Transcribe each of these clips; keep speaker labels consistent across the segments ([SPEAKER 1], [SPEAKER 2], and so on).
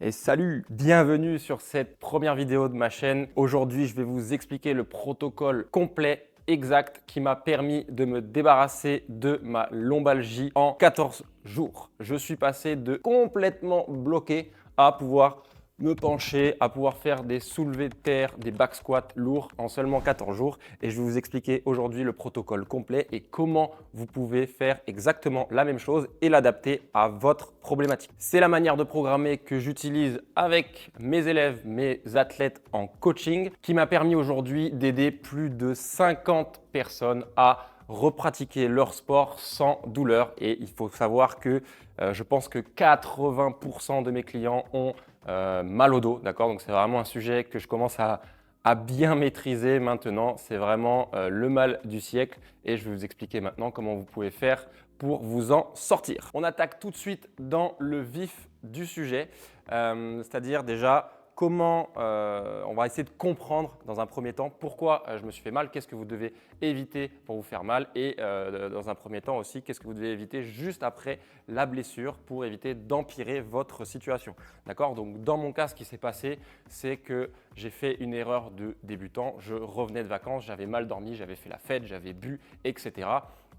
[SPEAKER 1] Et salut, bienvenue sur cette première vidéo de ma chaîne. Aujourd'hui, je vais vous expliquer le protocole complet, exact, qui m'a permis de me débarrasser de ma lombalgie en 14 jours. Je suis passé de complètement bloqué à pouvoir me pencher, à pouvoir faire des soulevés de terre, des back squats lourds en seulement 14 jours. Et je vais vous expliquer aujourd'hui le protocole complet et comment vous pouvez faire exactement la même chose et l'adapter à votre problématique. C'est la manière de programmer que j'utilise avec mes élèves, mes athlètes en coaching, qui m'a permis aujourd'hui d'aider plus de 50 personnes à repratiquer leur sport sans douleur. Et il faut savoir que je pense que 80% de mes clients ont mal au dos, d'accord? Donc c'est vraiment un sujet que je commence à bien maîtriser maintenant. C'est vraiment le mal du siècle et je vais vous expliquer maintenant comment vous pouvez faire pour vous en sortir. On attaque tout de suite dans le vif du sujet, c'est-à-dire déjà comment on va essayer de comprendre dans un premier temps pourquoi je me suis fait mal, qu'est-ce que vous devez éviter pour vous faire mal et dans un premier temps aussi qu'est-ce que vous devez éviter juste après la blessure pour éviter d'empirer votre situation. D'accord? Donc dans mon cas, ce qui s'est passé, c'est que j'ai fait une erreur de débutant. Je revenais de vacances, j'avais mal dormi, j'avais fait la fête, j'avais bu, etc.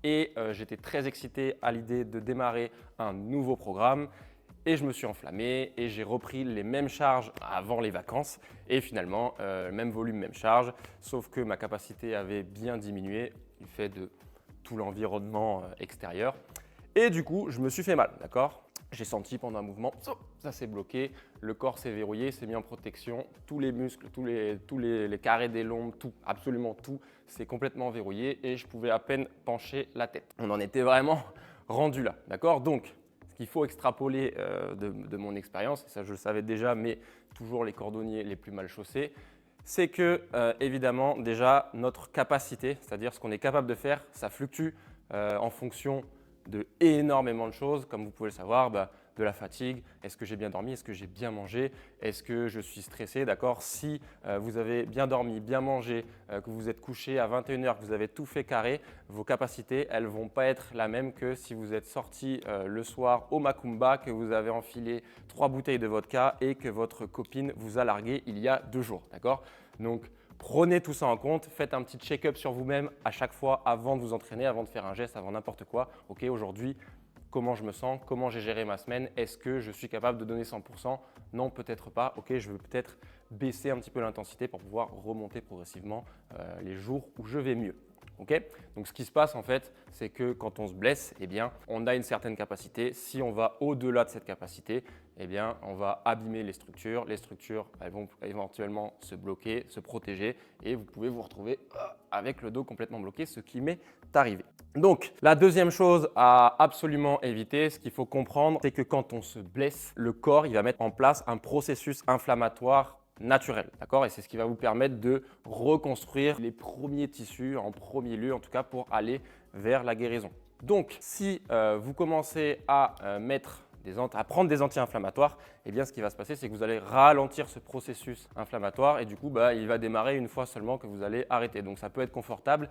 [SPEAKER 1] Et j'étais très excité à l'idée de démarrer un nouveau programme. Et je me suis enflammé et j'ai repris les mêmes charges avant les vacances et finalement, même volume, même charge, sauf que ma capacité avait bien diminué du fait de tout l'environnement extérieur. Et du coup, je me suis fait mal, d'accord? J'ai senti pendant un mouvement, ça s'est bloqué, le corps s'est verrouillé, s'est mis en protection, tous les muscles, tous les carrés des lombes, tout, absolument tout, s'est complètement verrouillé et je pouvais à peine pencher la tête. On en était vraiment rendu là, d'accord? Donc, il faut extrapoler de mon expérience, et ça je le savais déjà, mais toujours les cordonniers les plus mal chaussés, c'est que évidemment déjà notre capacité, c'est-à-dire ce qu'on est capable de faire, ça fluctue en fonction de énormément de choses, comme vous pouvez le savoir, de la fatigue, est-ce que j'ai bien dormi, est-ce que j'ai bien mangé, est-ce que je suis stressé, d'accord? Si vous avez bien dormi, bien mangé, que vous êtes couché à 21h, que vous avez tout fait carré, vos capacités, elles ne vont pas être la même que si vous êtes sorti le soir au Macumba, que vous avez enfilé 3 bouteilles de vodka et que votre copine vous a largué il y a 2 jours, d'accord? Donc, prenez tout ça en compte, faites un petit check-up sur vous-même à chaque fois avant de vous entraîner, avant de faire un geste, avant n'importe quoi. Ok, aujourd'hui, comment je me sens, comment j'ai géré ma semaine, est-ce que je suis capable de donner 100%? Non, peut-être pas. Ok, je veux peut-être baisser un petit peu l'intensité pour pouvoir remonter progressivement les jours où je vais mieux. Okay, donc ce qui se passe en fait, c'est que quand on se blesse, eh bien, on a une certaine capacité. Si on va au-delà de cette capacité, eh bien, on va abîmer les structures. Les structures, elles vont éventuellement se bloquer, se protéger et vous pouvez vous retrouver avec le dos complètement bloqué, ce qui m'est arrivé. Donc, la deuxième chose à absolument éviter, ce qu'il faut comprendre, c'est que quand on se blesse, le corps il va mettre en place un processus inflammatoire naturel, d'accord? Et c'est ce qui va vous permettre de reconstruire les premiers tissus en premier lieu, en tout cas pour aller vers la guérison. Donc, si vous commencez à prendre des anti-inflammatoires, eh bien, ce qui va se passer, c'est que vous allez ralentir ce processus inflammatoire et du coup, il va démarrer une fois seulement que vous allez arrêter. Donc, ça peut être confortable,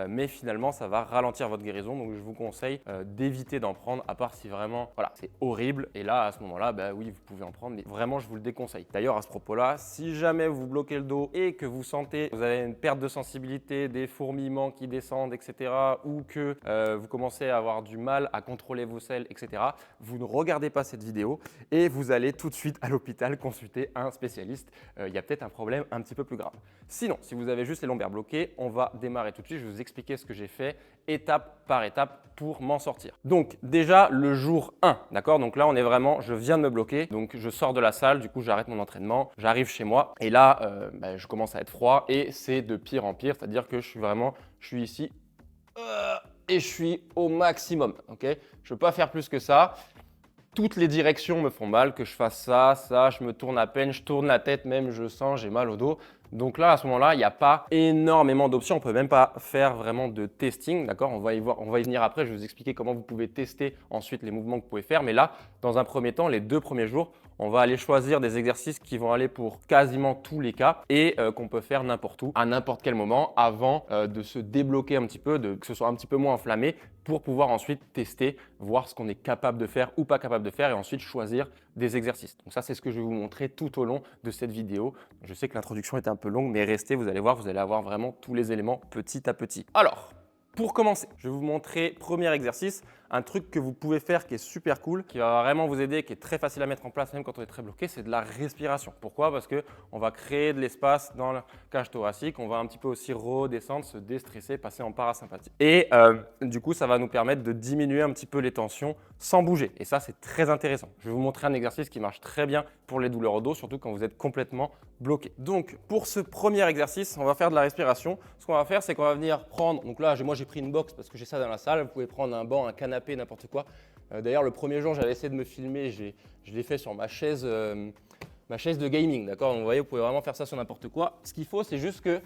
[SPEAKER 1] mais finalement, ça va ralentir votre guérison. Donc, je vous conseille d'éviter d'en prendre, à part si vraiment, voilà, c'est horrible. Et là, à ce moment-là, oui, vous pouvez en prendre, mais vraiment, je vous le déconseille. D'ailleurs, à ce propos-là, si jamais vous bloquez le dos et que vous sentez, vous avez une perte de sensibilité, des fourmillements qui descendent, etc., ou que vous commencez à avoir du mal à contrôler vos selles, etc., vous ne regardez pas cette vidéo et vous allez tout de suite à l'hôpital consulter un spécialiste. Il y a peut-être un problème un petit peu plus grave. Sinon, si vous avez juste les lombaires bloqués, on va démarrer tout de suite. Je vais vous expliquer ce que j'ai fait étape par étape pour m'en sortir. Donc déjà le jour 1, d'accord? Donc là on est vraiment, je viens de me bloquer, donc je sors de la salle, du coup j'arrête mon entraînement, j'arrive chez moi et là je commence à être froid et c'est de pire en pire, c'est-à-dire que je suis ici et je suis au maximum, ok? Je ne peux pas faire plus que ça. Toutes les directions me font mal, que je fasse ça, je me tourne à peine, je tourne la tête même, je sens, j'ai mal au dos. Donc là, à ce moment-là, il n'y a pas énormément d'options. On ne peut même pas faire vraiment de testing, d'accord? On va y venir après. Je vais vous expliquer comment vous pouvez tester ensuite les mouvements que vous pouvez faire. Mais là, dans un premier temps, les 2 premiers jours, On va aller choisir des exercices qui vont aller pour quasiment tous les cas et qu'on peut faire n'importe où, à n'importe quel moment, avant de se débloquer un petit peu, que ce soit un petit peu moins enflammé, pour pouvoir ensuite tester, voir ce qu'on est capable de faire ou pas capable de faire et ensuite choisir des exercices. Donc ça, c'est ce que je vais vous montrer tout au long de cette vidéo. Je sais que l'introduction était un peu longue, mais restez, vous allez voir, vous allez avoir vraiment tous les éléments petit à petit. Alors, pour commencer, je vais vous montrer premier exercice, un truc que vous pouvez faire qui est super cool, qui va vraiment vous aider, qui est très facile à mettre en place même quand on est très bloqué, c'est de la respiration. Pourquoi? Parce qu'on va créer de l'espace dans la cage thoracique, on va un petit peu aussi redescendre, se déstresser, passer en parasympathie. Et du coup, ça va nous permettre de diminuer un petit peu les tensions sans bouger. Et ça, c'est très intéressant. Je vais vous montrer un exercice qui marche très bien pour les douleurs au dos, surtout quand vous êtes complètement bloqué. Donc, pour ce premier exercice, on va faire de la respiration. Ce qu'on va faire, c'est qu'on va venir prendre, donc là, moi j'ai pris une box parce que j'ai ça dans la salle, vous pouvez prendre un banc, un canapé, n'importe quoi. D'ailleurs, le premier jour, j'avais essayé de me filmer, je l'ai fait sur ma chaise de gaming, d'accord? Donc, vous voyez, vous pouvez vraiment faire ça sur n'importe quoi. Ce qu'il faut, c'est juste que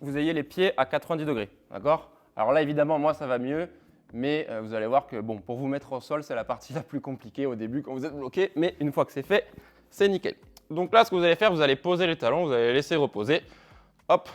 [SPEAKER 1] vous ayez les pieds à 90 degrés, d'accord? Alors là, évidemment, moi, ça va mieux, mais vous allez voir que, bon, pour vous mettre au sol, c'est la partie la plus compliquée au début quand vous êtes bloqué, mais une fois que c'est fait, c'est nickel. Donc là, ce que vous allez faire, vous allez poser les talons, vous allez les laisser reposer. Hop,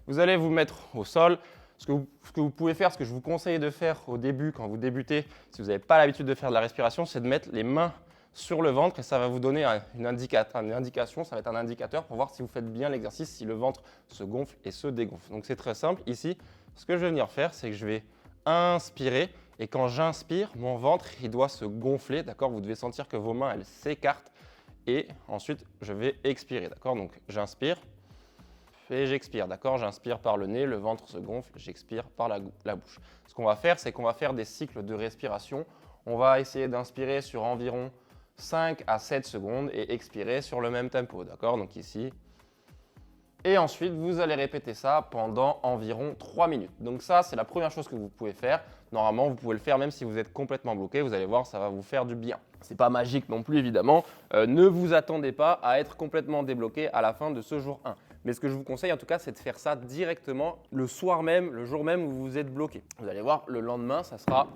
[SPEAKER 1] vous allez vous mettre au sol. Ce que vous pouvez faire, ce que je vous conseille de faire au début, quand vous débutez, si vous n'avez pas l'habitude de faire de la respiration, c'est de mettre les mains sur le ventre et ça va vous donner une indication, ça va être un indicateur pour voir si vous faites bien l'exercice, si le ventre se gonfle et se dégonfle. Donc c'est très simple. Ici, ce que je vais venir faire, c'est que je vais inspirer et quand j'inspire, mon ventre, il doit se gonfler, d'accord? Vous devez sentir que vos mains, elles s'écartent. Et ensuite, je vais expirer, d'accord? Donc, j'inspire et j'expire, d'accord? J'inspire par le nez, le ventre se gonfle, j'expire par la bouche. Ce qu'on va faire, c'est qu'on va faire des cycles de respiration. On va essayer d'inspirer sur environ 5 à 7 secondes et expirer sur le même tempo, d'accord? Donc ici. Et ensuite, vous allez répéter ça pendant environ 3 minutes. Donc ça, c'est la première chose que vous pouvez faire. Normalement, vous pouvez le faire même si vous êtes complètement bloqué. Vous allez voir, ça va vous faire du bien. Ce n'est pas magique non plus, évidemment. Ne vous attendez pas à être complètement débloqué à la fin de ce jour 1. Mais ce que je vous conseille en tout cas, c'est de faire ça directement le soir même, le jour même où vous êtes bloqué. Vous allez voir, le lendemain, ça sera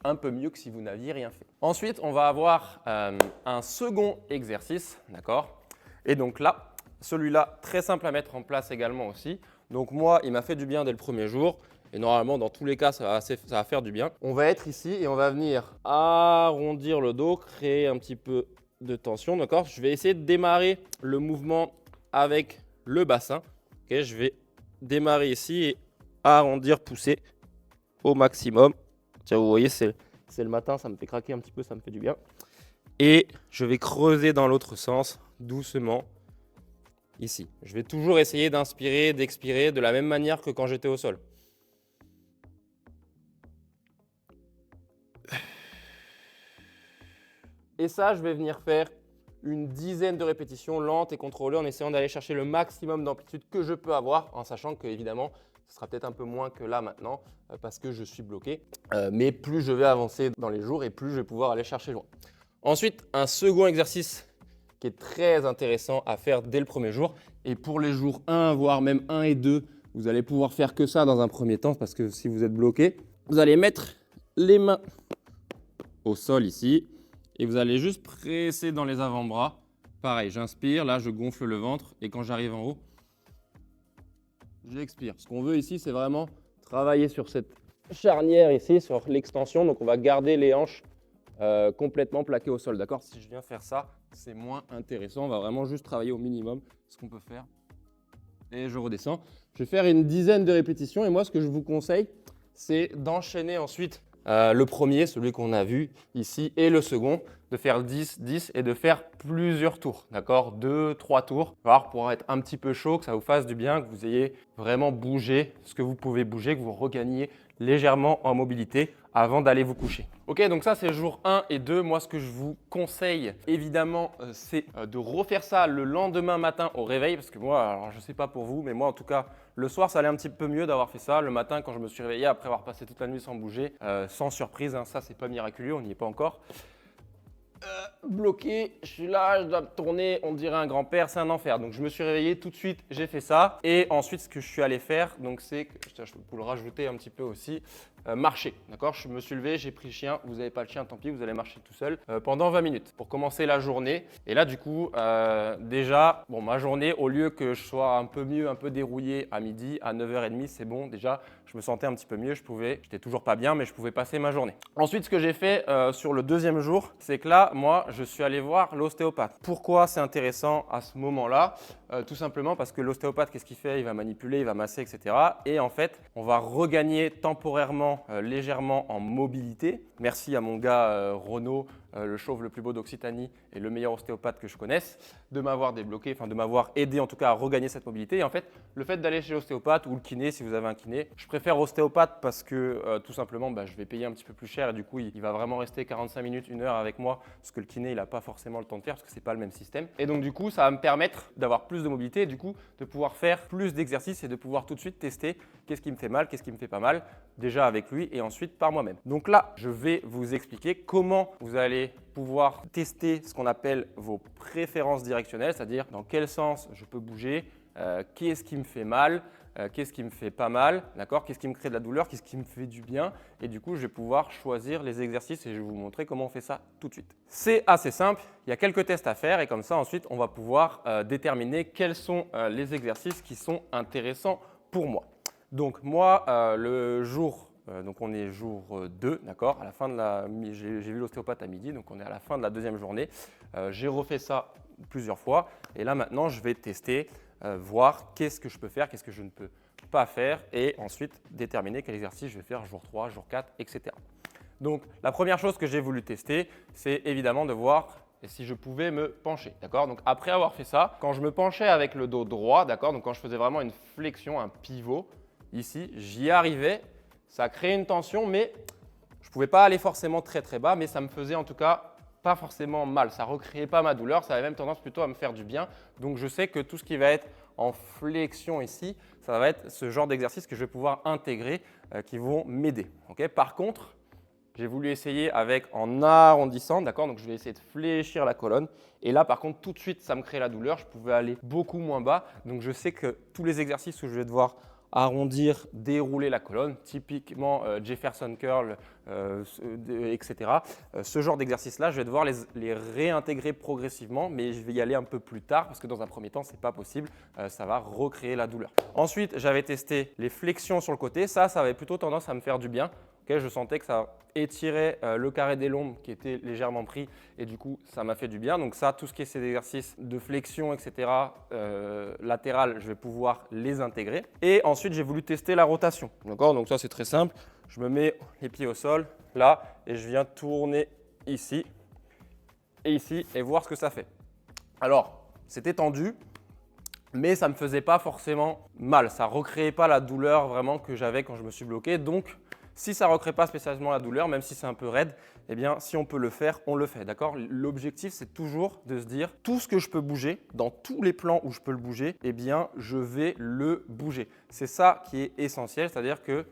[SPEAKER 1] un peu mieux que si vous n'aviez rien fait. Ensuite, on va avoir un second exercice, d'accord? Et donc là, celui-là, très simple à mettre en place également aussi. Donc moi, il m'a fait du bien dès le premier jour. Et normalement, dans tous les cas, ça va faire du bien. On va être ici et on va venir arrondir le dos, créer un petit peu de tension. D'accord? Je vais essayer de démarrer le mouvement avec le bassin. Okay, je vais démarrer ici et arrondir, pousser au maximum. Tiens, vous voyez, c'est le matin, ça me fait craquer un petit peu, ça me fait du bien. Et je vais creuser dans l'autre sens, doucement. Ici, je vais toujours essayer d'inspirer, d'expirer de la même manière que quand j'étais au sol. Et ça, je vais venir faire une dizaine de répétitions lentes et contrôlées en essayant d'aller chercher le maximum d'amplitude que je peux avoir, en sachant que évidemment, ce sera peut-être un peu moins que là maintenant parce que je suis bloqué. Mais plus je vais avancer dans les jours et plus je vais pouvoir aller chercher loin. Ensuite, un second exercice qui est très intéressant à faire dès le premier jour. Et pour les jours 1, voire même 1 et 2, vous allez pouvoir faire que ça dans un premier temps parce que si vous êtes bloqué, vous allez mettre les mains au sol ici et vous allez juste presser dans les avant-bras. Pareil, j'inspire, là je gonfle le ventre et quand j'arrive en haut, j'expire. Ce qu'on veut ici, c'est vraiment travailler sur cette charnière ici, sur l'extension. Donc on va garder les hanches complètement plaqué au sol, d'accord? Si je viens faire ça, c'est moins intéressant. On va vraiment juste travailler au minimum ce qu'on peut faire. Et je redescends. Je vais faire une dizaine de répétitions. Et moi, ce que je vous conseille, c'est d'enchaîner ensuite le premier, celui qu'on a vu ici, et le second, de faire 10, 10 et de faire plusieurs tours, d'accord? 2, 3 tours, pour être un petit peu chaud, que ça vous fasse du bien, que vous ayez vraiment bougé ce que vous pouvez bouger, que vous regagniez légèrement en mobilité avant d'aller vous coucher. Ok, donc ça c'est jour 1 et 2. Moi, ce que je vous conseille, évidemment, c'est de refaire ça le lendemain matin au réveil. Parce que moi, alors je ne sais pas pour vous, mais moi en tout cas, le soir, ça allait un petit peu mieux d'avoir fait ça. Le matin, quand je me suis réveillé, après avoir passé toute la nuit sans bouger, sans surprise, hein, ça c'est pas miraculeux, on n'y est pas encore. Bloqué, je suis là, je dois me tourner, on dirait un grand-père, c'est un enfer. Donc je me suis réveillé tout de suite, j'ai fait ça. Et ensuite, ce que je suis allé faire, donc c'est que je peux le rajouter un petit peu aussi. marcher. D'accord? Je me suis levé, j'ai pris le chien. Vous n'avez pas le chien, tant pis, vous allez marcher tout seul pendant 20 minutes pour commencer la journée. Et là, du coup, déjà, bon, ma journée, au lieu que je sois un peu mieux, un peu dérouillé à midi, à 9h30, c'est bon. Déjà, je me sentais un petit peu mieux. J'étais toujours pas bien, mais je pouvais passer ma journée. Ensuite, ce que j'ai fait sur le deuxième jour, c'est que là, moi, je suis allé voir l'ostéopathe. Pourquoi c'est intéressant à ce moment-là? Tout simplement parce que l'ostéopathe, qu'est-ce qu'il fait? Il va manipuler, il va masser, etc. Et en fait, on va regagner temporairement, légèrement en mobilité. Merci à mon gars Renaud, le chauve le plus beau d'Occitanie et le meilleur ostéopathe que je connaisse, de m'avoir débloqué, enfin de m'avoir aidé en tout cas à regagner cette mobilité. Et en fait, le fait d'aller chez l'ostéopathe ou le kiné, si vous avez un kiné, je préfère ostéopathe parce que tout simplement, je vais payer un petit peu plus cher et du coup, il va vraiment rester 45 minutes, 1 heure avec moi, ce que le kiné, il n'a pas forcément le temps de faire parce que ce n'est pas le même système. Et donc du coup, ça va me permettre d'avoir plus de mobilité et du coup, de pouvoir faire plus d'exercices et de pouvoir tout de suite tester qu'est-ce qui me fait mal, qu'est-ce qui me fait pas mal, déjà avec lui et ensuite par moi-même. Donc là, je vais vous expliquer comment vous allez pouvoir tester ce qu'on appelle vos préférences directionnelles, c'est-à-dire dans quel sens je peux bouger, qu'est-ce qui me fait mal, qu'est-ce qui me fait pas mal, d'accord, qu'est-ce qui me crée de la douleur, qu'est-ce qui me fait du bien. Et du coup, je vais pouvoir choisir les exercices et je vais vous montrer comment on fait ça tout de suite. C'est assez simple, il y a quelques tests à faire et comme ça, ensuite, on va pouvoir déterminer quels sont les exercices qui sont intéressants pour moi. Donc moi, le jour donc on est jour 2, d'accord. À la fin de j'ai vu l'ostéopathe à midi, donc on est à la fin de la deuxième journée. J'ai refait ça plusieurs fois et là maintenant je vais tester, voir qu'est-ce que je peux faire, qu'est-ce que je ne peux pas faire et ensuite déterminer quel exercice je vais faire jour 3, jour 4, etc. Donc la première chose que j'ai voulu tester, c'est évidemment de voir si je pouvais me pencher, d'accord. Donc après avoir fait ça, quand je me penchais avec le dos droit, d'accord, donc quand je faisais vraiment une flexion, un pivot, ici, j'y arrivais. Ça créait une tension, mais je ne pouvais pas aller forcément très très bas, mais ça me faisait en tout cas pas forcément mal. Ça ne recréait pas ma douleur, ça avait même tendance plutôt à me faire du bien. Donc je sais que tout ce qui va être en flexion ici, ça va être ce genre d'exercice que je vais pouvoir intégrer qui vont m'aider. Okay. Par contre, j'ai voulu essayer avec en arrondissant, d'accord. Donc je vais essayer de fléchir la colonne. Et là, par contre, tout de suite, ça me crée la douleur. Je pouvais aller beaucoup moins bas. Donc je sais que tous les exercices où je vais devoir arrondir, dérouler la colonne, typiquement Jefferson Curl, etc. Ce genre d'exercice-là, je vais devoir les réintégrer progressivement, mais je vais y aller un peu plus tard parce que dans un premier temps, ce n'est pas possible. Ça va recréer la douleur. Ensuite, j'avais testé les flexions sur le côté. Ça avait plutôt tendance à me faire du bien. Okay, je sentais que ça étirait le carré des lombes qui était légèrement pris et du coup, ça m'a fait du bien. Donc ça, tout ce qui est ces exercices de flexion, etc., latérales, je vais pouvoir les intégrer. Et ensuite, j'ai voulu tester la rotation. Donc ça, c'est très simple. Je me mets les pieds au sol, là, et je viens tourner ici et voir ce que ça fait. Alors, c'était tendu, mais ça ne me faisait pas forcément mal. Ça ne recréait pas la douleur vraiment que j'avais quand je me suis bloqué. Donc, si ça ne recrée pas spécialement la douleur, même si c'est un peu raide, eh bien, si on peut le faire, on le fait, d'accord. L'objectif, c'est toujours de se dire, tout ce que je peux bouger, dans tous les plans où je peux le bouger, eh bien, je vais le bouger. C'est ça qui est essentiel, c'est-à-dire que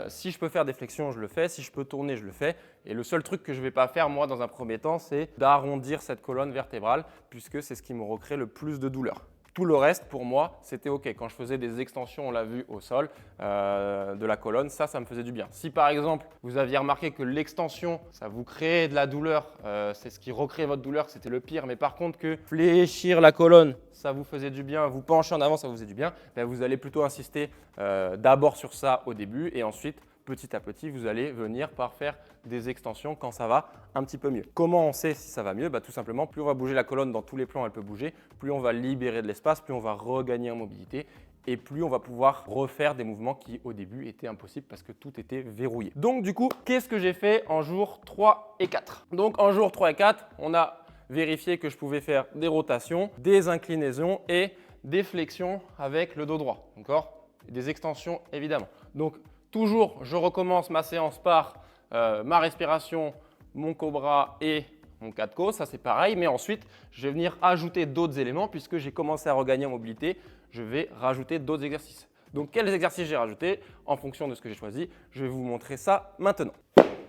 [SPEAKER 1] si je peux faire des flexions, je le fais. Si je peux tourner, je le fais. Et le seul truc que je ne vais pas faire, moi, dans un premier temps, c'est d'arrondir cette colonne vertébrale, puisque c'est ce qui me recrée le plus de douleur. Tout le reste, pour moi, c'était OK. Quand je faisais des extensions, on l'a vu au sol, de la colonne, ça me faisait du bien. Si par exemple, vous aviez remarqué que l'extension, ça vous créait de la douleur, c'est ce qui recrée votre douleur, c'était le pire. Mais par contre, que fléchir la colonne, ça vous faisait du bien, vous pencher en avant, ça vous faisait du bien, ben vous allez plutôt insister d'abord sur ça au début et ensuite, petit à petit, vous allez venir par faire des extensions quand ça va un petit peu mieux. Comment on sait si ça va mieux? Tout simplement, plus on va bouger la colonne dans tous les plans, elle peut bouger, plus on va libérer de l'espace, plus on va regagner en mobilité et plus on va pouvoir refaire des mouvements qui au début étaient impossibles parce que tout était verrouillé. Donc du coup, qu'est-ce que j'ai fait en jours 3 et 4? Donc en jours 3 et 4, on a vérifié que je pouvais faire des rotations, des inclinaisons et des flexions avec le dos droit, d'accord? Des extensions évidemment. Donc toujours, je recommence ma séance par ma respiration, mon cobra et mon 4 côtes. Ça, c'est pareil. Mais ensuite, je vais venir ajouter d'autres éléments puisque j'ai commencé à regagner en mobilité. Je vais rajouter d'autres exercices. Donc, quels exercices j'ai rajoutés en fonction de ce que j'ai choisi? Je vais vous montrer ça maintenant.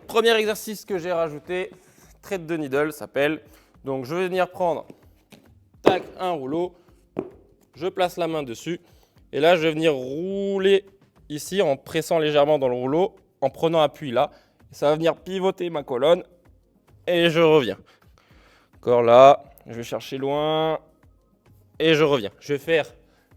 [SPEAKER 1] Premier exercice que j'ai rajouté, thread de needle s'appelle. Donc, je vais venir prendre tac, un rouleau. Je place la main dessus. Et là, je vais venir rouler ici en pressant légèrement dans le rouleau en prenant appui là. Ça va venir pivoter ma colonne et je reviens. Encore là, je vais chercher loin et je reviens. Je vais faire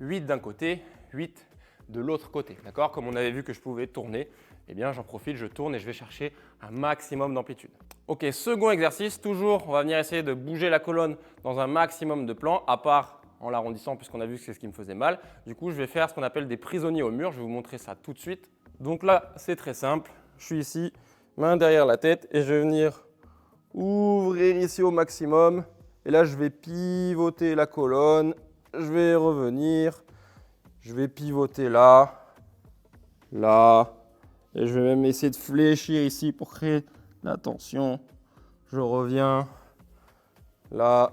[SPEAKER 1] 8 d'un côté, 8 de l'autre côté. D'accord? Comme on avait vu que je pouvais tourner, eh bien j'en profite, je tourne et je vais chercher un maximum d'amplitude. Ok, second exercice, toujours, on va venir essayer de bouger la colonne dans un maximum de plans, à part en l'arrondissant puisqu'on a vu que c'est ce qui me faisait mal. Du coup, je vais faire ce qu'on appelle des prisonniers au mur. Je vais vous montrer ça tout de suite. Donc là, c'est très simple. Je suis ici, main derrière la tête et je vais venir ouvrir ici au maximum. Et là, je vais pivoter la colonne. Je vais revenir. Je vais pivoter là, là. Et je vais même essayer de fléchir ici pour créer la tension. Je reviens là.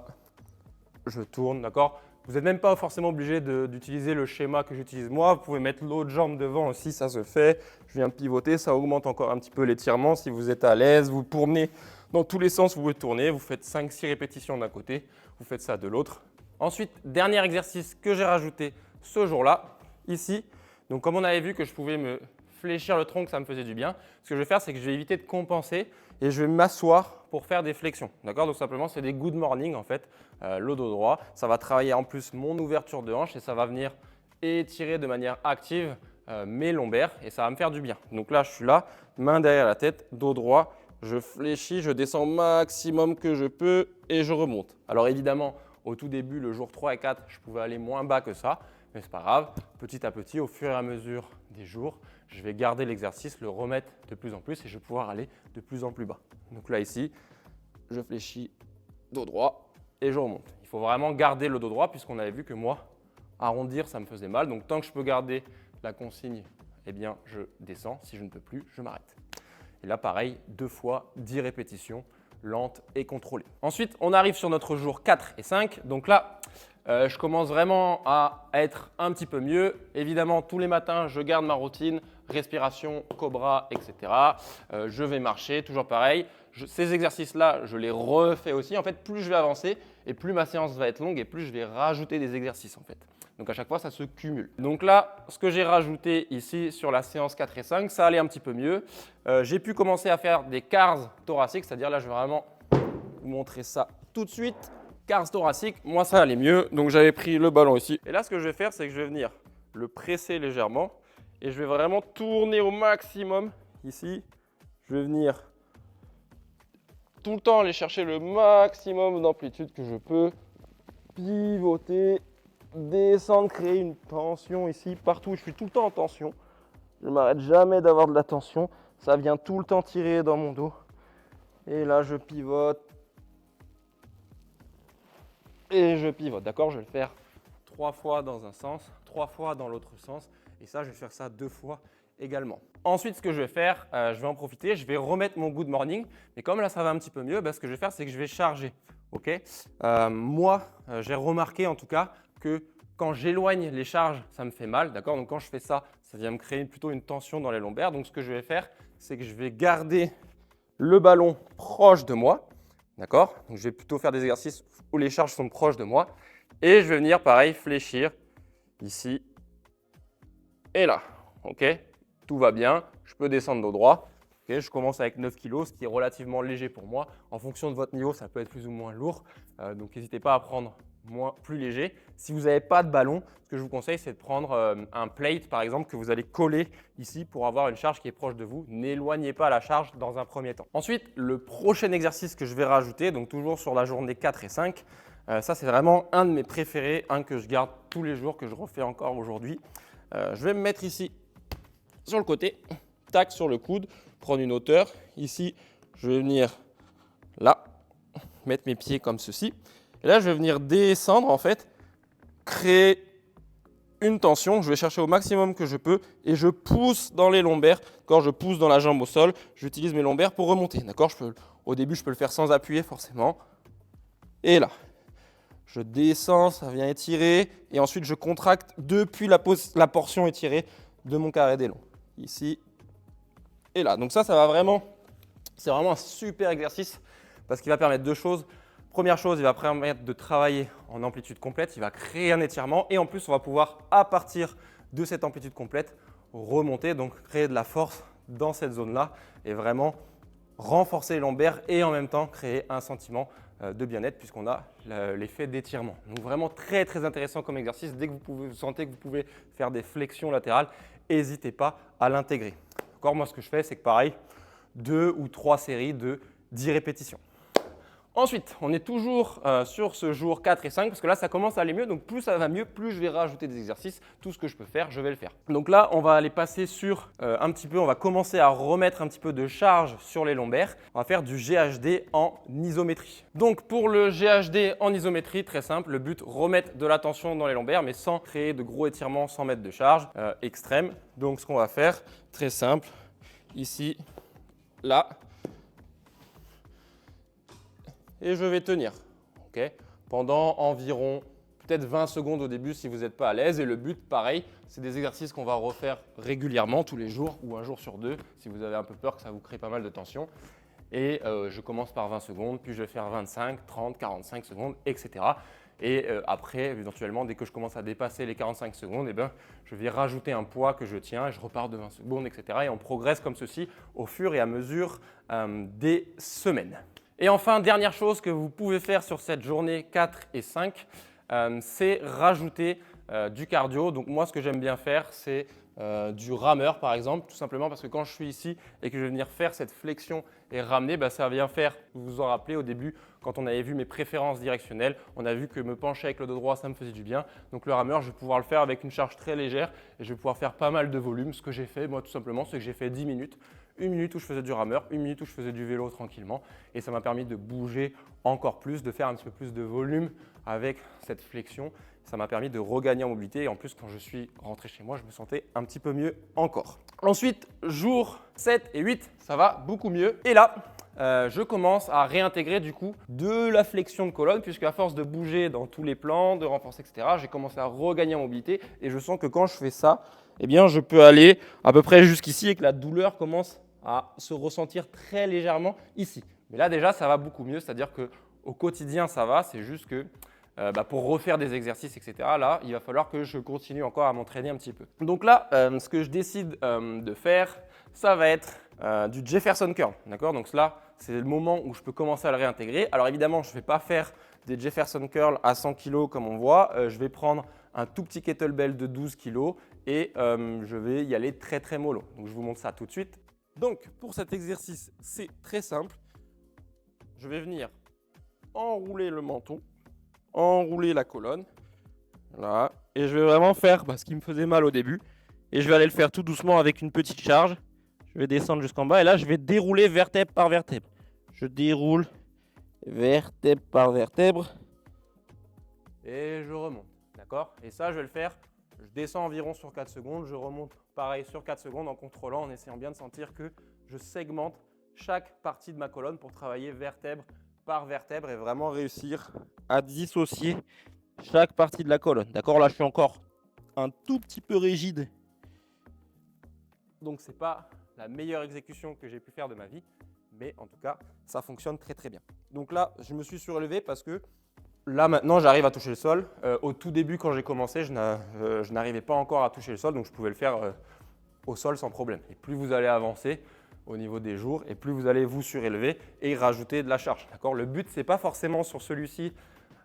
[SPEAKER 1] Je tourne, d'accord? Vous n'êtes même pas forcément obligé d'utiliser le schéma que j'utilise moi. Vous pouvez mettre l'autre jambe devant aussi, ça se fait. Je viens pivoter, ça augmente encore un petit peu l'étirement. Si vous êtes à l'aise, vous tournez dans tous les sens, vous pouvez tourner. Vous faites 5-6 répétitions d'un côté, vous faites ça de l'autre. Ensuite, dernier exercice que j'ai rajouté ce jour-là, ici. Donc comme on avait vu que je pouvais me fléchir le tronc, que ça me faisait du bien, ce que je vais faire, c'est que je vais éviter de compenser et je vais m'asseoir pour faire des flexions. D'accord? Donc simplement, c'est des good morning en fait, le dos droit. Ça va travailler en plus mon ouverture de hanche et ça va venir étirer de manière active mes lombaires et ça va me faire du bien. Donc là, je suis là, main derrière la tête, dos droit, je fléchis, je descends maximum que je peux et je remonte. Alors évidemment, au tout début, le jour 3 et 4, je pouvais aller moins bas que ça, mais ce n'est pas grave. Petit à petit, au fur et à mesure des jours, je vais garder l'exercice, le remettre de plus en plus et je vais pouvoir aller de plus en plus bas. Donc là, ici, je fléchis dos droit et je remonte. Il faut vraiment garder le dos droit puisqu'on avait vu que moi, arrondir, ça me faisait mal. Donc tant que je peux garder la consigne, eh bien, je descends. Si je ne peux plus, je m'arrête. Et là, pareil, 2 fois 10 répétitions, lentes et contrôlées. Ensuite, on arrive sur notre jour 4 et 5. Donc là, je commence vraiment à être un petit peu mieux. Évidemment, tous les matins, je garde ma routine, respiration, cobra, etc. Je vais marcher, toujours pareil. Ces exercices-là, je les refais aussi. En fait, plus je vais avancer et plus ma séance va être longue et plus je vais rajouter des exercices en fait. Donc à chaque fois, ça se cumule. Donc là, ce que j'ai rajouté ici sur la séance 4 et 5, ça allait un petit peu mieux. J'ai pu commencer à faire des cars thoraciques, c'est-à-dire là, je vais vraiment vous montrer ça tout de suite. Cars thoraciques, moi ça allait mieux, donc j'avais pris le ballon ici. Et là, ce que je vais faire, c'est que je vais venir le presser légèrement et je vais vraiment tourner au maximum ici. Je vais venir tout le temps aller chercher le maximum d'amplitude que je peux, pivoter, descendre, créer une tension ici, partout. Je suis tout le temps en tension. Je ne m'arrête jamais d'avoir de la tension. Ça vient tout le temps tirer dans mon dos. Et là, je pivote. Et je pivote, d'accord? Je vais le faire 3 fois dans un sens, 3 fois dans l'autre sens. Et ça, je vais faire ça 2 fois également. Ensuite, ce que je vais faire, je vais en profiter, je vais remettre mon good morning. Mais comme là, ça va un petit peu mieux, ce que je vais faire, c'est que je vais charger. Okay, moi, j'ai remarqué en tout cas que quand j'éloigne les charges, ça me fait mal. D'accord? Donc quand je fais ça, ça vient me créer plutôt une tension dans les lombaires. Donc ce que je vais faire, c'est que je vais garder le ballon proche de moi. D'accord? Donc je vais plutôt faire des exercices où les charges sont proches de moi. Et je vais venir, pareil, fléchir ici et là. Ok? Tout va bien. Je peux descendre dos droit. Okay, je commence avec 9 kg, ce qui est relativement léger pour moi. En fonction de votre niveau, ça peut être plus ou moins lourd. Donc n'hésitez pas à prendre plus léger. Si vous n'avez pas de ballon, ce que je vous conseille, c'est de prendre un plate, par exemple, que vous allez coller ici pour avoir une charge qui est proche de vous. N'éloignez pas la charge dans un premier temps. Ensuite, le prochain exercice que je vais rajouter, donc toujours sur la journée 4 et 5, ça c'est vraiment un de mes préférés, un que je garde tous les jours, que je refais encore aujourd'hui. Je vais me mettre ici sur le côté, tac sur le coude, prendre une hauteur. Ici, je vais venir là, mettre mes pieds comme ceci. Et là, je vais venir descendre en fait, créer une tension. Je vais chercher au maximum que je peux et je pousse dans les lombaires. Quand je pousse dans la jambe au sol, j'utilise mes lombaires pour remonter. D'accord? Au début, je peux le faire sans appuyer forcément. Et là, je descends, ça vient étirer. Et ensuite, je contracte depuis la portion étirée de mon carré des longs. Ici et là. Donc ça va vraiment, c'est vraiment un super exercice parce qu'il va permettre 2 choses. Première chose, il va permettre de travailler en amplitude complète, il va créer un étirement et en plus, on va pouvoir, à partir de cette amplitude complète, remonter, donc créer de la force dans cette zone-là et vraiment renforcer les lombaires et en même temps créer un sentiment de bien-être puisqu'on a l'effet d'étirement. Donc vraiment très très intéressant comme exercice. Dès que vous sentez que vous pouvez faire des flexions latérales, n'hésitez pas à l'intégrer. Encore, moi ce que je fais, c'est que pareil, 2 ou 3 séries de 10 répétitions. Ensuite, on est toujours sur ce jour 4 et 5 parce que là, ça commence à aller mieux. Donc, plus ça va mieux, plus je vais rajouter des exercices. Tout ce que je peux faire, je vais le faire. Donc là, on va aller passer sur un petit peu, on va commencer à remettre un petit peu de charge sur les lombaires. On va faire du GHD en isométrie. Donc, pour le GHD en isométrie, très simple, le but, remettre de la tension dans les lombaires, mais sans créer de gros étirements, sans mettre de charge extrême. Donc, ce qu'on va faire, très simple, ici, là. Et je vais tenir pendant environ peut-être 20 secondes au début si vous n'êtes pas à l'aise. Et le but, pareil, c'est des exercices qu'on va refaire régulièrement, tous les jours ou un jour sur deux, si vous avez un peu peur que ça vous crée pas mal de tension. Et je commence par 20 secondes, puis je vais faire 25, 30, 45 secondes, etc. Et après, éventuellement, dès que je commence à dépasser les 45 secondes, je vais rajouter un poids que je tiens et je repars de 20 secondes, etc. Et on progresse comme ceci au fur et à mesure des semaines. Et enfin, dernière chose que vous pouvez faire sur cette journée 4 et 5, c'est rajouter du cardio. Donc moi, ce que j'aime bien faire, c'est du rameur par exemple, tout simplement parce que quand je suis ici et que je vais venir faire cette flexion et ramener, ça vient faire, vous vous en rappelez au début, quand on avait vu mes préférences directionnelles, on a vu que me pencher avec le dos droit, ça me faisait du bien. Donc le rameur, je vais pouvoir le faire avec une charge très légère et je vais pouvoir faire pas mal de volume. Ce que j'ai fait, moi tout simplement, c'est que j'ai fait 10 minutes. 1 minute où je faisais du rameur, 1 minute où je faisais du vélo tranquillement et ça m'a permis de bouger encore plus, de faire un petit peu plus de volume avec cette flexion. Ça m'a permis de regagner en mobilité et en plus quand je suis rentré chez moi, je me sentais un petit peu mieux encore. Ensuite, jour 7 et 8, ça va beaucoup mieux. Et là, je commence à réintégrer du coup de la flexion de colonne puisque à force de bouger dans tous les plans, de renforcer, etc., j'ai commencé à regagner en mobilité et je sens que quand je fais ça, je peux aller à peu près jusqu'ici et que la douleur commence à se ressentir très légèrement ici. Mais là déjà, ça va beaucoup mieux, c'est-à-dire qu'au quotidien, ça va, c'est juste que pour refaire des exercices, etc., là, il va falloir que je continue encore à m'entraîner un petit peu. Donc là, ce que je décide de faire, ça va être du Jefferson Curl. D'accord? Donc là, c'est le moment où je peux commencer à le réintégrer. Alors évidemment, je ne vais pas faire des Jefferson Curl à 100 kg comme on voit. Je vais prendre un tout petit kettlebell de 12 kg et je vais y aller très très mollo. Donc je vous montre ça tout de suite. Donc pour cet exercice, c'est très simple. Je vais venir enrouler le menton, enrouler la colonne, là, et je vais vraiment faire ce qui me faisait mal au début. Et je vais aller le faire tout doucement avec une petite charge. Je vais descendre jusqu'en bas et là, je vais dérouler vertèbre par vertèbre. Je déroule vertèbre par vertèbre et je remonte. D'accord? Et ça, je vais le faire. Je descends environ sur 4 secondes. Je remonte pareil sur 4 secondes en contrôlant, en essayant bien de sentir que je segmente chaque partie de ma colonne pour travailler vertèbre par vertèbre et vraiment réussir à dissocier chaque partie de la colonne. D'accord? Là, je suis encore un tout petit peu rigide. Donc, ce n'est pas la meilleure exécution que j'ai pu faire de ma vie. Mais en tout cas, ça fonctionne très très bien. Donc là, je me suis surélevé parce que là, maintenant, j'arrive à toucher le sol. Au tout début, quand j'ai commencé, je n'arrivais pas encore à toucher le sol. Donc, je pouvais le faire au sol sans problème. Et plus vous allez avancer au niveau des jours, et plus vous allez vous surélever et rajouter de la charge. D'accord? Le but, ce n'est pas forcément sur celui-ci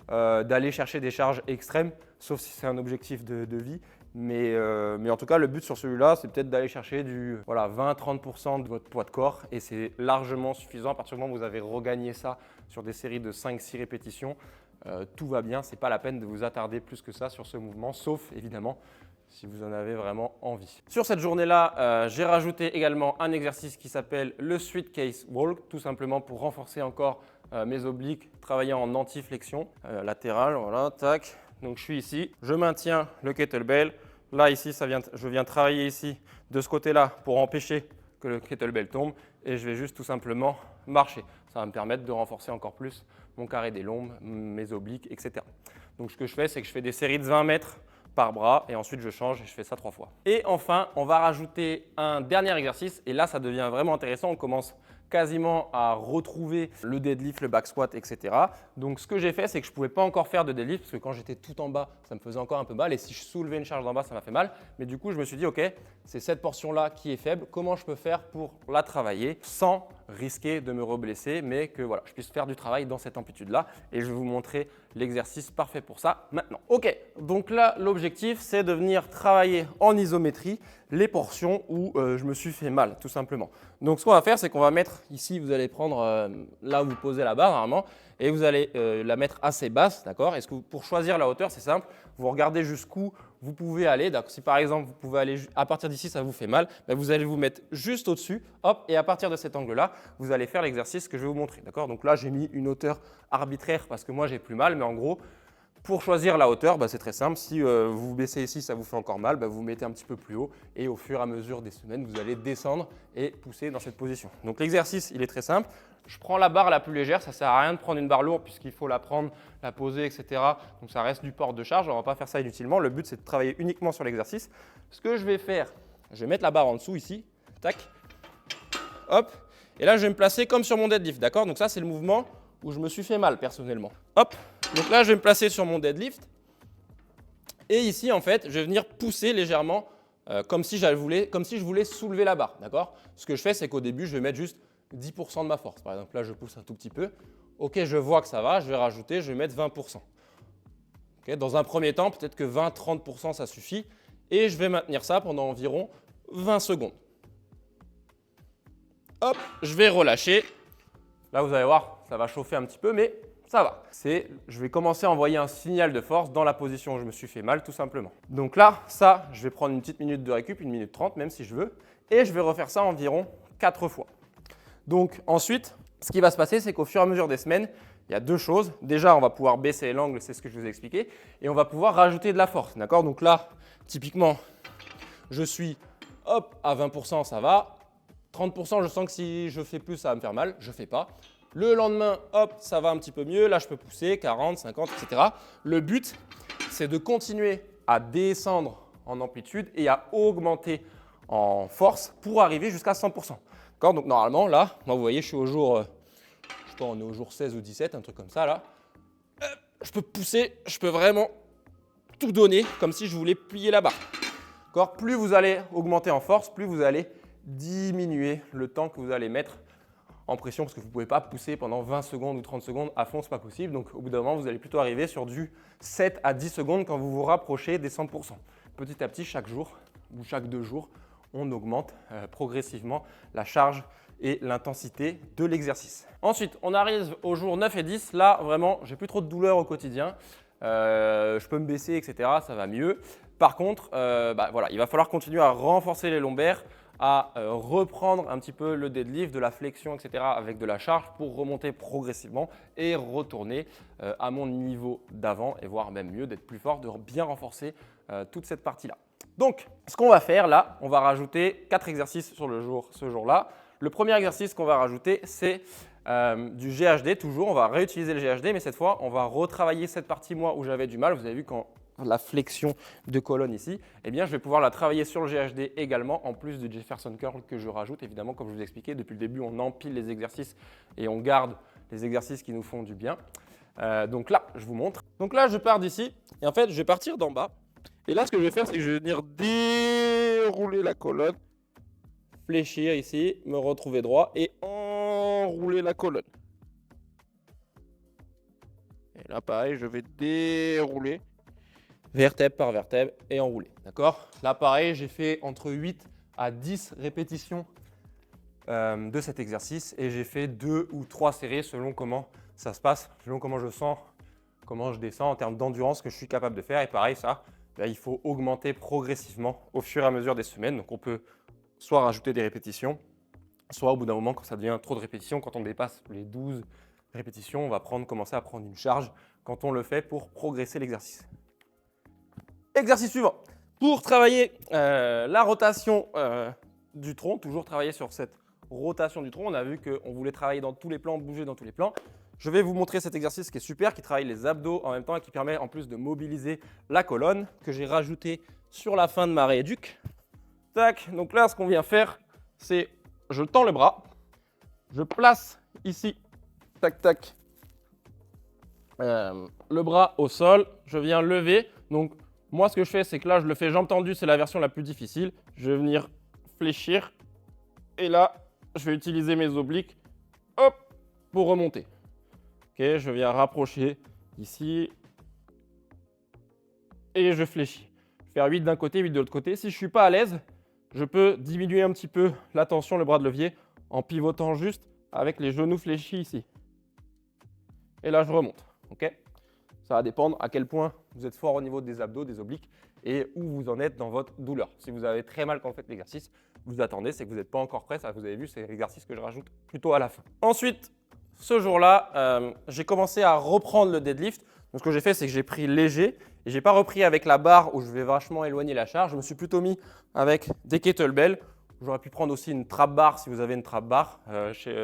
[SPEAKER 1] d'aller chercher des charges extrêmes, sauf si c'est un objectif de vie. Mais en tout cas, le but sur celui-là, c'est peut-être d'aller chercher du 20-30% de votre poids de corps et c'est largement suffisant. À partir du moment où vous avez regagné ça sur des séries de 5-6 répétitions, tout va bien. Ce n'est pas la peine de vous attarder plus que ça sur ce mouvement, sauf évidemment si vous en avez vraiment envie. Sur cette journée-là, j'ai rajouté également un exercice qui s'appelle le Suitcase Walk, tout simplement pour renforcer encore mes obliques, travailler en anti-flexion latérale. Voilà, tac. Donc je suis ici, je maintiens le kettlebell. Là, ici, je viens travailler ici de ce côté-là pour empêcher que le kettlebell tombe et je vais juste tout simplement marcher. Ça va me permettre de renforcer encore plus mon carré des lombes, mes obliques, etc. Donc ce que je fais, c'est que je fais des séries de 20 mètres par bras et ensuite je change et je fais ça 3 fois. Et enfin, on va rajouter un dernier exercice et là, ça devient vraiment intéressant. On commence quasiment à retrouver le deadlift, le back squat, etc. Donc, ce que j'ai fait, c'est que je ne pouvais pas encore faire de deadlift parce que quand j'étais tout en bas, ça me faisait encore un peu mal. Et si je soulevais une charge d'en bas, ça m'a fait mal. Mais du coup, je me suis dit, OK, c'est cette portion-là qui est faible. Comment je peux faire pour la travailler sans risquer de me reblesser, mais que voilà, je puisse faire du travail dans cette amplitude-là. Et je vais vous montrer l'exercice parfait pour ça maintenant. OK, donc là, l'objectif, c'est de venir travailler en isométrie les portions où je me suis fait mal, tout simplement. Donc, ce qu'on va faire, c'est qu'on va mettre ici, vous allez prendre là où vous posez la barre normalement, et vous allez la mettre assez basse, d'accord? Et pour choisir la hauteur, c'est simple, vous regardez jusqu'où vous pouvez aller. Si par exemple, vous pouvez aller à partir d'ici, ça vous fait mal, ben vous allez vous mettre juste au-dessus, hop, et à partir de cet angle-là, vous allez faire l'exercice que je vais vous montrer, d'accord? Donc là, j'ai mis une hauteur arbitraire parce que moi, j'ai plus mal, mais en gros, pour choisir la hauteur, c'est très simple. Si vous vous baissez ici, ça vous fait encore mal, vous vous mettez un petit peu plus haut et au fur et à mesure des semaines, vous allez descendre et pousser dans cette position. Donc l'exercice, il est très simple. Je prends la barre la plus légère. Ça ne sert à rien de prendre une barre lourde puisqu'il faut la prendre, la poser, etc. Donc ça reste du port de charge. On ne va pas faire ça inutilement. Le but, c'est de travailler uniquement sur l'exercice. Ce que je vais faire, je vais mettre la barre en dessous ici. Tac. Hop. Et là, je vais me placer comme sur mon deadlift. D'accord? Donc ça, c'est le mouvement où je me suis fait mal personnellement. Hop. Donc là, je vais me placer sur mon deadlift. Et ici, en fait, je vais venir pousser légèrement comme si je voulais soulever la barre. D'accord? Ce que je fais, c'est qu'au début, je vais mettre juste 10% de ma force. Par exemple, là, je pousse un tout petit peu. OK, je vois que ça va. Je vais rajouter, je vais mettre 20%. Okay? Dans un premier temps, peut-être que 20-30%, ça suffit. Et je vais maintenir ça pendant environ 20 secondes. Hop, je vais relâcher. Là, vous allez voir, ça va chauffer un petit peu, mais ça va. Je vais commencer à envoyer un signal de force dans la position où je me suis fait mal, tout simplement. Donc là, ça, je vais prendre une petite minute de récup, 1 minute 30, même si je veux. Et je vais refaire ça environ 4 fois. Donc ensuite, ce qui va se passer, c'est qu'au fur et à mesure des semaines, il y a 2 choses. Déjà, on va pouvoir baisser l'angle, c'est ce que je vous ai expliqué. Et on va pouvoir rajouter de la force. D'accord? Donc là, typiquement, je suis hop, à 20%, ça va. 30%, je sens que si je fais plus, ça va me faire mal. Je ne fais pas. Le lendemain, hop, ça va un petit peu mieux. Là, je peux pousser 40, 50, etc. Le but, c'est de continuer à descendre en amplitude et à augmenter en force pour arriver jusqu'à 100%. D'accord? Donc, normalement, là, moi, vous voyez, je suis au jour, je sais pas, on est au jour 16 ou 17, un truc comme ça, là. Je peux pousser, je peux vraiment tout donner comme si je voulais plier la barre. D'accord? Plus vous allez augmenter en force, plus vous allez diminuer le temps que vous allez mettre en pression parce que vous ne pouvez pas pousser pendant 20 secondes ou 30 secondes à fond, ce n'est pas possible. Donc, au bout d'un moment, vous allez plutôt arriver sur du 7 à 10 secondes quand vous vous rapprochez des 100%. Petit à petit, chaque jour ou chaque 2 jours, on augmente progressivement la charge et l'intensité de l'exercice. Ensuite, on arrive au jour 9 et 10. Là, vraiment, j'ai plus trop de douleur au quotidien. Je peux me baisser, etc. Ça va mieux. Par contre, voilà, il va falloir continuer à renforcer les lombaires, à reprendre un petit peu le deadlift, de la flexion, etc. avec de la charge pour remonter progressivement et retourner à mon niveau d'avant et voire même mieux, d'être plus fort, de bien renforcer toute cette partie-là. Donc, ce qu'on va faire là, on va rajouter 4 exercices sur ce jour-là. Le premier exercice qu'on va rajouter, c'est du GHD. Toujours, on va réutiliser le GHD, mais cette fois, on va retravailler cette partie moi où j'avais du mal. Vous avez vu quand la flexion de colonne ici, eh bien, je vais pouvoir la travailler sur le GHD également, en plus du Jefferson Curl que je rajoute. Évidemment, comme je vous ai expliqué, depuis le début, on empile les exercices et on garde les exercices qui nous font du bien. Donc là, je vous montre. Donc là, je pars d'ici et en fait, je vais partir d'en bas. Et là, ce que je vais faire, c'est que je vais venir dérouler la colonne, fléchir ici, me retrouver droit et enrouler la colonne. Et là, pareil, je vais dérouler vertèbre par vertèbre et enrouler. D'accord? Là, pareil, j'ai fait entre 8 à 10 répétitions de cet exercice et j'ai fait 2 ou 3 séries selon comment ça se passe, selon comment je sens, comment je descends en termes d'endurance que je suis capable de faire. Et pareil, ça, là, il faut augmenter progressivement au fur et à mesure des semaines. Donc, on peut soit rajouter des répétitions, soit au bout d'un moment, quand ça devient trop de répétitions, quand on dépasse les 12 répétitions, on va commencer à prendre une charge quand on le fait pour progresser l'exercice. Exercice suivant. Pour travailler la rotation du tronc, toujours travailler sur cette rotation du tronc. On a vu qu'on voulait travailler dans tous les plans, bouger dans tous les plans. Je vais vous montrer cet exercice qui est super, qui travaille les abdos en même temps et qui permet en plus de mobiliser la colonne que j'ai rajouté sur la fin de ma rééduque. Tac, donc là, ce qu'on vient faire, c'est je tends le bras, je place ici, tac, tac, le bras au sol, je viens lever. Donc, moi, ce que je fais, c'est que là, je le fais jambes tendues, c'est la version la plus difficile. Je vais venir fléchir et là, je vais utiliser mes obliques, hop, pour remonter. Ok, je viens rapprocher ici et je fléchis. Je vais faire 8 d'un côté, 8 de l'autre côté. Si je ne suis pas à l'aise, je peux diminuer un petit peu la tension, le bras de levier, en pivotant juste avec les genoux fléchis ici. Et là, je remonte. Ok, ça va dépendre à quel point vous êtes fort au niveau des abdos, des obliques et où vous en êtes dans votre douleur. Si vous avez très mal quand vous faites l'exercice, vous attendez, c'est que vous n'êtes pas encore prêt. Ça, vous avez vu, c'est l'exercice que je rajoute plutôt à la fin. Ensuite, ce jour-là, j'ai commencé à reprendre le deadlift. Donc, ce que j'ai fait, c'est que j'ai pris léger et je n'ai pas repris avec la barre où je vais vachement éloigner la charge. Je me suis plutôt mis avec des kettlebells. J'aurais pu prendre aussi une trap bar si vous avez une trap bar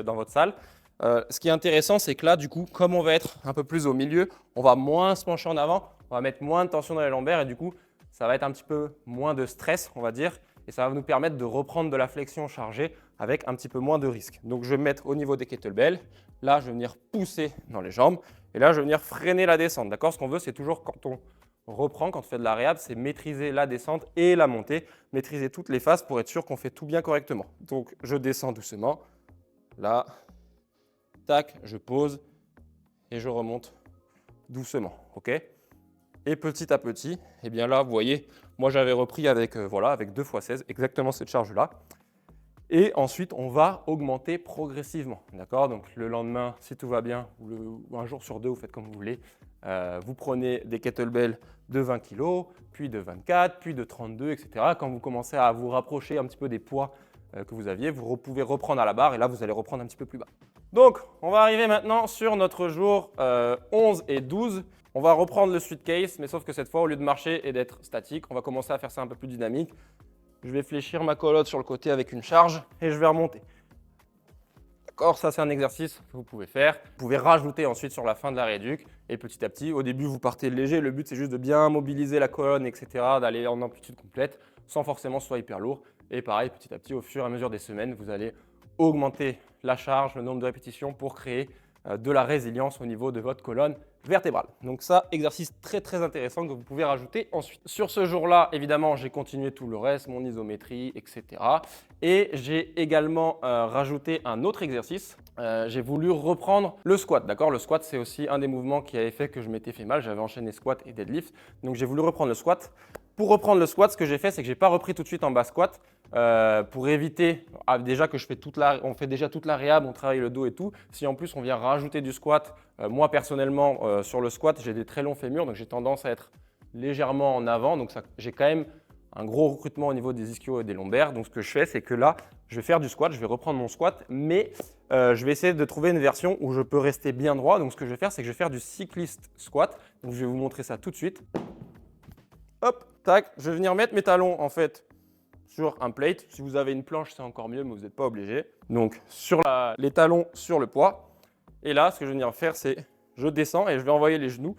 [SPEAKER 1] dans votre salle. Ce qui est intéressant, c'est que là, du coup, comme on va être un peu plus au milieu, on va moins se pencher en avant, on va mettre moins de tension dans les lombaires et du coup, ça va être un petit peu moins de stress, on va dire, et ça va nous permettre de reprendre de la flexion chargée avec un petit peu moins de risque. Donc, je vais me mettre au niveau des kettlebells. Là, je vais venir pousser dans les jambes et là, je vais venir freiner la descente. D'accord ? Ce qu'on veut, c'est toujours quand on reprend, quand on fait de la réhab, c'est maîtriser la descente et la montée, maîtriser toutes les phases pour être sûr qu'on fait tout bien correctement. Donc, je descends doucement. Là, tac, je pose et je remonte doucement. Ok ? Et petit à petit, eh bien là, vous voyez, moi j'avais repris avec, avec 2 x 16, exactement cette charge-là. Et ensuite, on va augmenter progressivement. D'accord ? Donc le lendemain, si tout va bien, ou un jour sur 2, vous faites comme vous voulez. Vous prenez des kettlebells de 20 kg, puis de 24, puis de 32, etc. Quand vous commencez à vous rapprocher un petit peu des poids que vous aviez, vous pouvez reprendre à la barre et là, vous allez reprendre un petit peu plus bas. Donc, on va arriver maintenant sur notre jour 11 et 12. On va reprendre le suitcase, mais sauf que cette fois, au lieu de marcher et d'être statique, on va commencer à faire ça un peu plus dynamique. Je vais fléchir ma colotte sur le côté avec une charge et je vais remonter. D'accord, ça c'est un exercice que vous pouvez faire. Vous pouvez rajouter ensuite sur la fin de la réduc et petit à petit, au début vous partez léger. Le but c'est juste de bien mobiliser la colonne, etc., d'aller en amplitude complète sans forcément que ce soit hyper lourd. Et pareil, petit à petit, au fur et à mesure des semaines, vous allez augmenter la charge, le nombre de répétitions pour créer de la résilience au niveau de votre colonne vertébrale. Donc ça, exercice très très intéressant que vous pouvez rajouter ensuite. Sur ce jour-là, évidemment, j'ai continué tout le reste, mon isométrie, etc. Et j'ai également rajouté un autre exercice. J'ai voulu reprendre le squat. D'accord ? Le squat, c'est aussi un des mouvements qui avait fait que je m'étais fait mal. J'avais enchaîné squat et deadlift. Donc j'ai voulu reprendre le squat. Pour reprendre le squat, ce que j'ai fait, c'est que je n'ai pas repris tout de suite en bas squat pour éviter déjà que on fait déjà toute la réhab, on travaille le dos et tout. Si en plus on vient rajouter du squat, moi personnellement sur le squat, j'ai des très longs fémurs, donc j'ai tendance à être légèrement en avant. Donc j'ai quand même un gros recrutement au niveau des ischios et des lombaires. Donc ce que je fais, c'est que là, je vais faire du squat, je vais reprendre mon squat, mais je vais essayer de trouver une version où je peux rester bien droit. Donc ce que je vais faire, c'est que je vais faire du cycliste squat. Donc je vais vous montrer ça tout de suite. Hop, tac, je vais venir mettre mes talons en fait sur un plate. Si vous avez une planche, c'est encore mieux, mais vous n'êtes pas obligé. Donc sur les talons sur le poids. Et là, ce que je vais venir faire, c'est je descends et je vais envoyer les genoux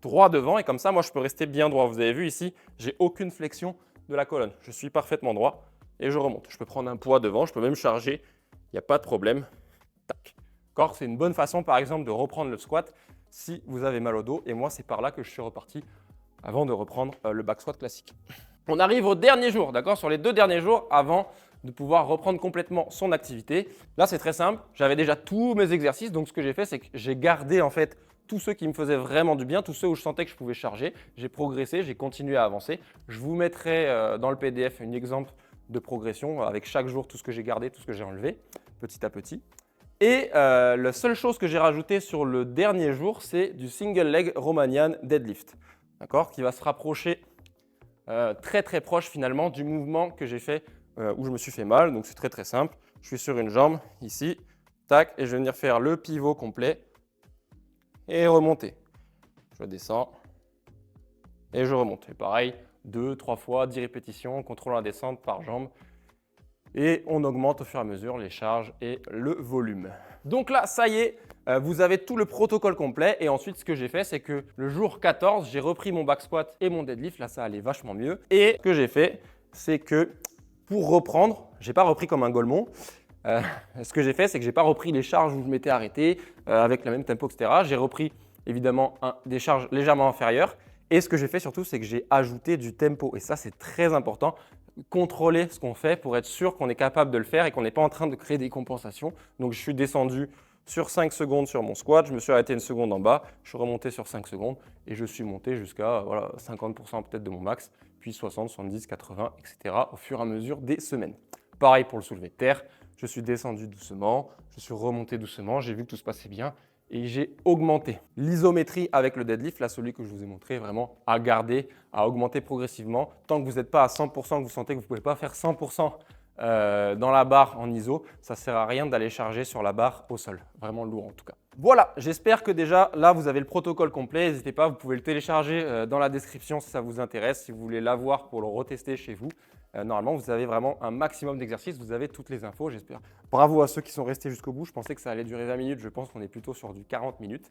[SPEAKER 1] droit devant. Et comme ça, moi, je peux rester bien droit. Vous avez vu ici, j'ai aucune flexion de la colonne. Je suis parfaitement droit et je remonte. Je peux prendre un poids devant, je peux même charger. Il n'y a pas de problème. Tac. D'accord ? C'est une bonne façon, par exemple, de reprendre le squat si vous avez mal au dos. Et moi, c'est par là que je suis reparti avant de reprendre le back squat classique. On arrive au dernier jour, d'accord ? Sur les 2 derniers jours avant de pouvoir reprendre complètement son activité. Là, c'est très simple. J'avais déjà tous mes exercices. Donc, ce que j'ai fait, c'est que j'ai gardé en fait tous ceux qui me faisaient vraiment du bien, tous ceux où je sentais que je pouvais charger. J'ai progressé, j'ai continué à avancer. Je vous mettrai dans le PDF un exemple de progression avec chaque jour tout ce que j'ai gardé, tout ce que j'ai enlevé petit à petit. Et la seule chose que j'ai rajoutée sur le dernier jour, c'est du single leg Romanian deadlift, d'accord, qui va se rapprocher très très proche finalement du mouvement que j'ai fait où je me suis fait mal. Donc c'est très très simple. Je suis sur une jambe ici, tac, et je vais venir faire le pivot complet et remonter. Je descends et je remonte. Et pareil, 2-3 fois, 10 répétitions, contrôlant la descente par jambe. Et on augmente au fur et à mesure les charges et le volume. Donc là, ça y est, vous avez tout le protocole complet. Et ensuite, ce que j'ai fait, c'est que le jour 14, j'ai repris mon back squat et mon deadlift. Là, ça allait vachement mieux. Et ce que j'ai fait, c'est que pour reprendre, je n'ai pas repris comme un golemon. Ce que j'ai fait, c'est que je n'ai pas repris les charges où je m'étais arrêté avec le même tempo, etc. J'ai repris évidemment des charges légèrement inférieures. Et ce que j'ai fait surtout, c'est que j'ai ajouté du tempo. Et ça, c'est très important. Contrôler ce qu'on fait pour être sûr qu'on est capable de le faire et qu'on n'est pas en train de créer des compensations. Donc, je suis descendu sur 5 secondes sur mon squat, je me suis arrêté une seconde en bas, je suis remonté sur 5 secondes et je suis monté jusqu'à 50% peut-être de mon max, puis 60, 70, 80, etc. au fur et à mesure des semaines. Pareil pour le soulevé de terre, je suis descendu doucement, je suis remonté doucement, j'ai vu que tout se passait bien et j'ai augmenté. L'isométrie avec le deadlift, là celui que je vous ai montré, vraiment à garder, à augmenter progressivement. Tant que vous n'êtes pas à 100%, que vous sentez que vous ne pouvez pas faire 100% dans la barre en iso, ça ne sert à rien d'aller charger sur la barre au sol. Vraiment lourd en tout cas. Voilà, j'espère que déjà là vous avez le protocole complet. N'hésitez pas, vous pouvez le télécharger dans la description si ça vous intéresse, si vous voulez l'avoir pour le retester chez vous. Normalement, vous avez vraiment un maximum d'exercices, vous avez toutes les infos, j'espère. Bravo à ceux qui sont restés jusqu'au bout. Je pensais que ça allait durer 20 minutes, je pense qu'on est plutôt sur du 40 minutes.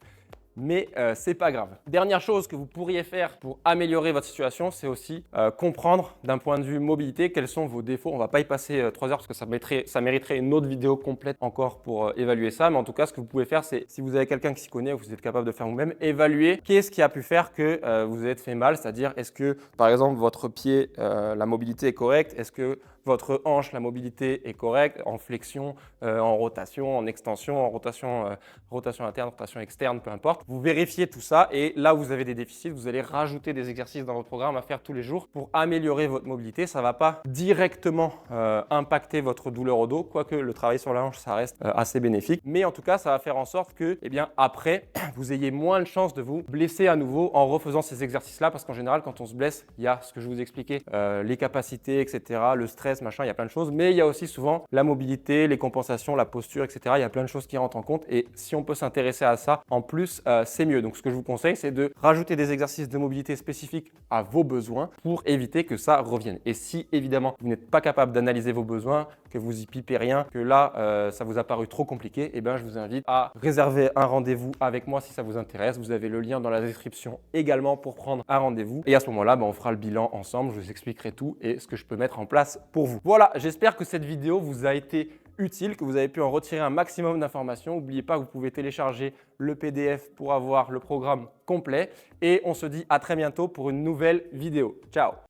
[SPEAKER 1] Mais c'est pas grave. Dernière chose que vous pourriez faire pour améliorer votre situation, c'est aussi comprendre d'un point de vue mobilité quels sont vos défauts. On ne va pas y passer 3 heures parce que ça mériterait une autre vidéo complète encore pour évaluer ça. Mais en tout cas, ce que vous pouvez faire, c'est si vous avez quelqu'un qui s'y connaît ou que vous êtes capable de faire vous-même, évaluer qu'est-ce qui a pu faire que vous êtes fait mal. C'est-à-dire, est-ce que par exemple votre pied, la mobilité est correcte? Est-ce que votre hanche, la mobilité est correcte en flexion, en rotation, en extension, en rotation interne, rotation externe, peu importe. Vous vérifiez tout ça et là où vous avez des déficits, vous allez rajouter des exercices dans votre programme à faire tous les jours pour améliorer votre mobilité. Ça ne va pas directement impacter votre douleur au dos, quoique le travail sur la hanche, ça reste assez bénéfique. Mais en tout cas, ça va faire en sorte que, après, vous ayez moins de chances de vous blesser à nouveau en refaisant ces exercices-là parce qu'en général, quand on se blesse, il y a ce que je vous expliquais, les capacités, etc., le stress, machin, il y a plein de choses, mais il y a aussi souvent la mobilité, les compensations, la posture, etc. Il y a plein de choses qui rentrent en compte et si on peut s'intéresser à ça, en plus, c'est mieux. Donc, ce que je vous conseille, c'est de rajouter des exercices de mobilité spécifiques à vos besoins pour éviter que ça revienne. Et si, évidemment, vous n'êtes pas capable d'analyser vos besoins, que vous y pipez rien, que là, ça vous a paru trop compliqué, eh bien, je vous invite à réserver un rendez-vous avec moi si ça vous intéresse. Vous avez le lien dans la description également pour prendre un rendez-vous. Et à ce moment-là, on fera le bilan ensemble. Je vous expliquerai tout et ce que je peux mettre en place pour vous. Voilà, j'espère que cette vidéo vous a été utile, que vous avez pu en retirer un maximum d'informations. N'oubliez pas que vous pouvez télécharger le PDF pour avoir le programme complet. Et on se dit à très bientôt pour une nouvelle vidéo. Ciao!